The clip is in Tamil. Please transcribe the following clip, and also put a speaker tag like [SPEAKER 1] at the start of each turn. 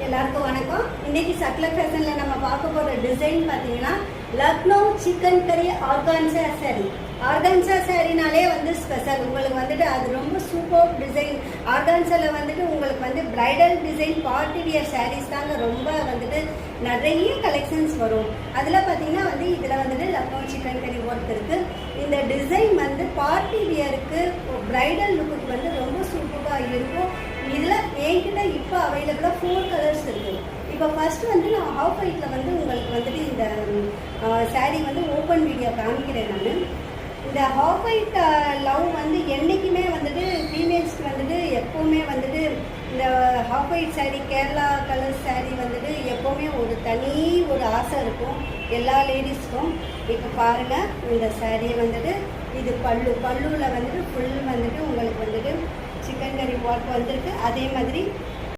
[SPEAKER 1] எல்லாருக்கும் வணக்கம். இன்னைக்கு சக்ல ஃபேஷன்ல நம்ம பார்க்க போற டிசைன் பாத்தீங்கன்னா Lucknow chikankari organza sari. Organza சாரினாலே வந்து ஸ்பெஷல். உங்களுக்கு வந்துட்டு அது ரொம்ப சூப்பர் டிசைன். ஆர்கான்சால வந்துட்டு உங்களுக்கு வந்து bridal design party wear sarees தாங்க ரொம்ப வந்துட்டு நிறைய கலெக்ஷன்ஸ் வரும். அதில் பார்த்தீங்கன்னா வந்து இதில் வந்துட்டு லக்னோ சிக்கன் கரி ஒர்க் இருக்கு. இந்த டிசைன் வந்து பார்ட்டி வியருக்கு பிரைடல் லுக்கு வந்து ரொம்ப சூப்பராக இருக்கும். இதில் என்கிட்ட இப்போ அவைலபிளாக 4 கலர்ஸ் இருக்குது. இப்போ ஃபர்ஸ்ட் வந்து நான் ஹாஃப் ஒயிட்டில் வந்து உங்களுக்கு வந்துட்டு இந்த சாரீ வந்து ஓப்பன் வீடியோ காமிக்கிறேன். நான் இந்த ஹாஃப் ஒயிட் லவ் வந்து என்றைக்குமே வந்துட்டு ஃபீமேல்ஸ்க்கு வந்துட்டு எப்போவுமே வந்துட்டு இந்த half white sari Kerala colour sari வந்துட்டு எப்போவுமே ஒரு ஆசை இருக்கும் எல்லா லேடிஸ்க்கும். இப்போ பாருங்கள், இந்த சாரியை வந்துட்டு இது பல்லுவில் வந்துட்டு ஃபுல் வந்துட்டு உங்களுக்கு வந்துட்டு சிக்கன் கறி ஒர்க் வந்துருக்கு. அதே மாதிரி